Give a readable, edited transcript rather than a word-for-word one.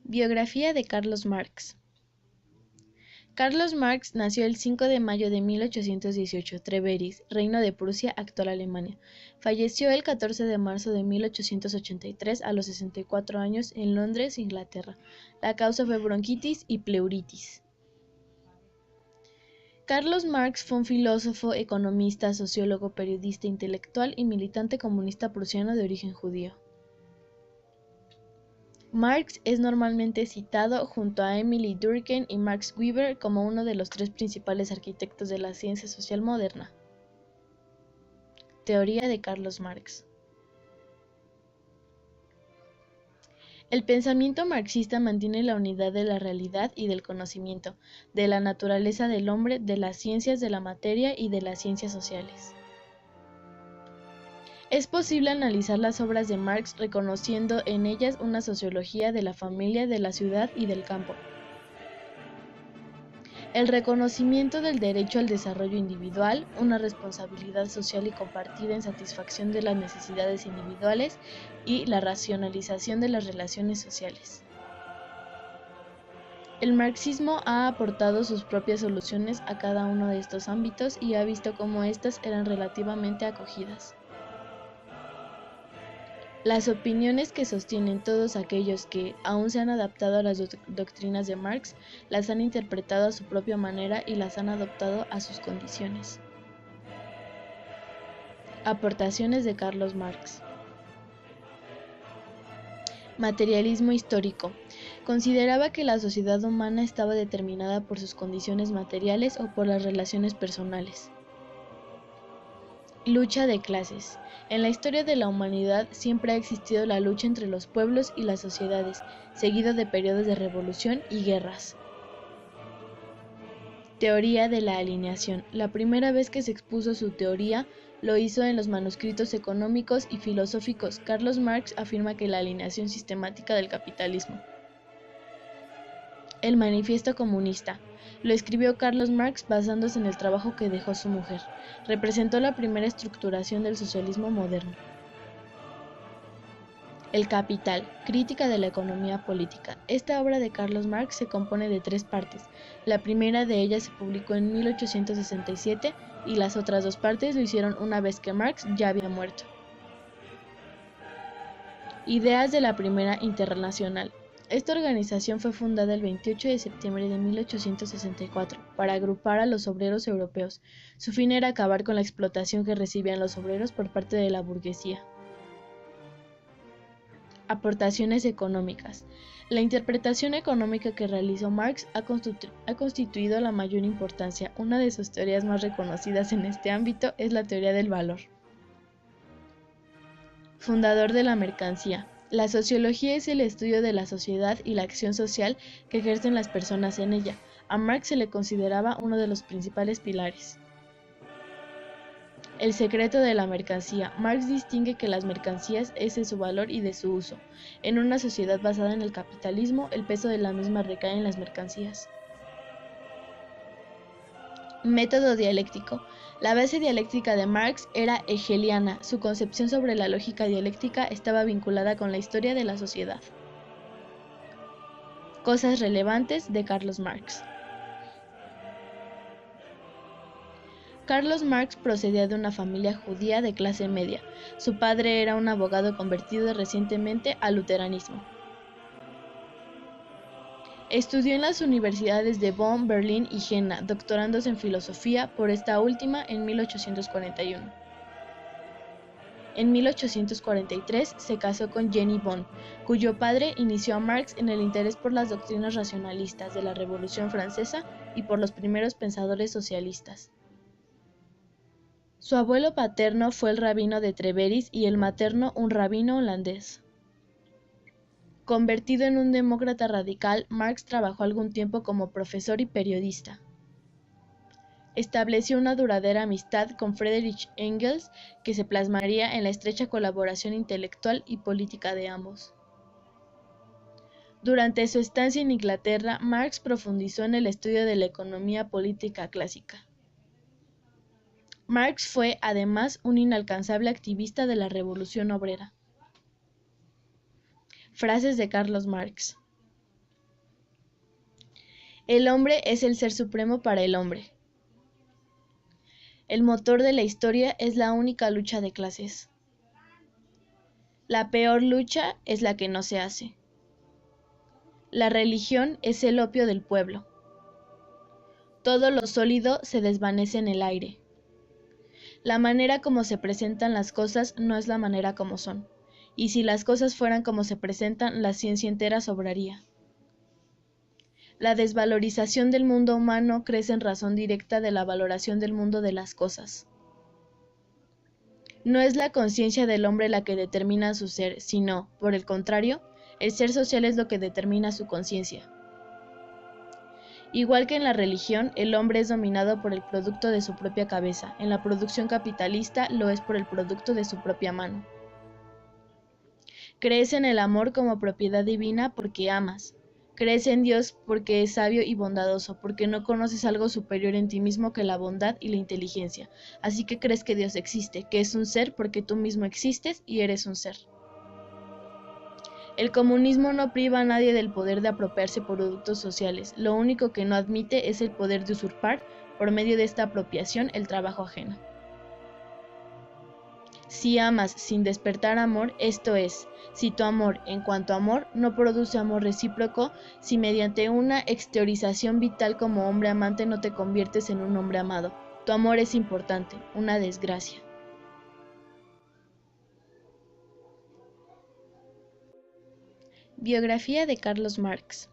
Biografía de Carlos Marx. Carlos Marx nació el 5 de mayo de 1818, Treveris, Reino de Prusia, actual Alemania. Falleció el 14 de marzo de 1883 a los 64 años en Londres, Inglaterra. La causa fue bronquitis y pleuritis. Carlos Marx fue un filósofo, economista, sociólogo, periodista, intelectual y militante comunista prusiano de origen judío. Marx es normalmente citado junto a Emile Durkheim y Max Weber como uno de los tres principales arquitectos de la ciencia social moderna. Teoría de Carlos Marx. El pensamiento marxista mantiene la unidad de la realidad y del conocimiento, de la naturaleza del hombre, de las ciencias de la materia y de las ciencias sociales. Es posible analizar las obras de Marx reconociendo en ellas una sociología de la familia, de la ciudad y del campo. El reconocimiento del derecho al desarrollo individual, una responsabilidad social y compartida en satisfacción de las necesidades individuales y la racionalización de las relaciones sociales. El marxismo ha aportado sus propias soluciones a cada uno de estos ámbitos y ha visto cómo éstas eran relativamente acogidas. Las opiniones que sostienen todos aquellos que aún se han adaptado a las doctrinas de Marx, las han interpretado a su propia manera y las han adoptado a sus condiciones. Aportaciones de Carlos Marx. Materialismo histórico. Consideraba que la sociedad humana estaba determinada por sus condiciones materiales o por las relaciones personales. Lucha de clases. En la historia de la humanidad siempre ha existido la lucha entre los pueblos y las sociedades, seguido de periodos de revolución y guerras. Teoría de la alineación. La primera vez que se expuso su teoría lo hizo en los manuscritos económicos y filosóficos. Carlos Marx afirma que la alineación sistemática del capitalismo. El Manifiesto Comunista. Lo escribió Carlos Marx basándose en el trabajo que dejó su mujer. Representó la primera estructuración del socialismo moderno. El Capital, crítica de la economía política. Esta obra de Carlos Marx se compone de tres partes. La primera de ellas se publicó en 1867 y las otras dos partes lo hicieron una vez que Marx ya había muerto. Ideas de la Primera Internacional. Esta organización fue fundada el 28 de septiembre de 1864 para agrupar a los obreros europeos. Su fin era acabar con la explotación que recibían los obreros por parte de la burguesía. Aportaciones económicas. La interpretación económica que realizó Marx ha constituido la mayor importancia. Una de sus teorías más reconocidas en este ámbito es la teoría del valor. Fundador de la mercancía. La sociología es el estudio de la sociedad y la acción social que ejercen las personas en ella. A Marx se le consideraba uno de los principales pilares. El secreto de la mercancía. Marx distingue que las mercancías es de su valor y de su uso. En una sociedad basada en el capitalismo, el peso de la misma recae en las mercancías. Método dialéctico. La base dialéctica de Marx era hegeliana. Su concepción sobre la lógica dialéctica estaba vinculada con la historia de la sociedad. Cosas relevantes de Carlos Marx. Carlos Marx procedía de una familia judía de clase media. Su padre era un abogado convertido recientemente al luteranismo. Estudió en las universidades de Bonn, Berlín y Jena, doctorándose en filosofía, por esta última en 1841. En 1843 se casó con Jenny Bonn, cuyo padre inició a Marx en el interés por las doctrinas racionalistas de la Revolución Francesa y por los primeros pensadores socialistas. Su abuelo paterno fue el rabino de Treveris y el materno un rabino holandés. Convertido en un demócrata radical, Marx trabajó algún tiempo como profesor y periodista. Estableció una duradera amistad con Friedrich Engels, que se plasmaría en la estrecha colaboración intelectual y política de ambos. Durante su estancia en Inglaterra, Marx profundizó en el estudio de la economía política clásica. Marx fue, además, un incansable activista de la Revolución Obrera. Frases de Carlos Marx. El hombre es el ser supremo para el hombre. El motor de la historia es la única lucha de clases. La peor lucha es la que no se hace. La religión es el opio del pueblo. Todo lo sólido se desvanece en el aire. La manera como se presentan las cosas no es la manera como son, y si las cosas fueran como se presentan, la ciencia entera sobraría. La desvalorización del mundo humano crece en razón directa de la valoración del mundo de las cosas. No es la conciencia del hombre la que determina su ser, sino, por el contrario, el ser social es lo que determina su conciencia. Igual que en la religión, el hombre es dominado por el producto de su propia cabeza. En la producción capitalista lo es por el producto de su propia mano. Crees en el amor como propiedad divina porque amas. Crees en Dios porque es sabio y bondadoso, porque no conoces algo superior en ti mismo que la bondad y la inteligencia. Así que crees que Dios existe, que es un ser porque tú mismo existes y eres un ser. El comunismo no priva a nadie del poder de apropiarse por productos sociales, lo único que no admite es el poder de usurpar, por medio de esta apropiación, el trabajo ajeno. Si amas sin despertar amor, esto es, si tu amor, en cuanto a amor, no produce amor recíproco, si mediante una exteriorización vital como hombre amante no te conviertes en un hombre amado, tu amor es importante, una desgracia. Biografía de Carlos Marx.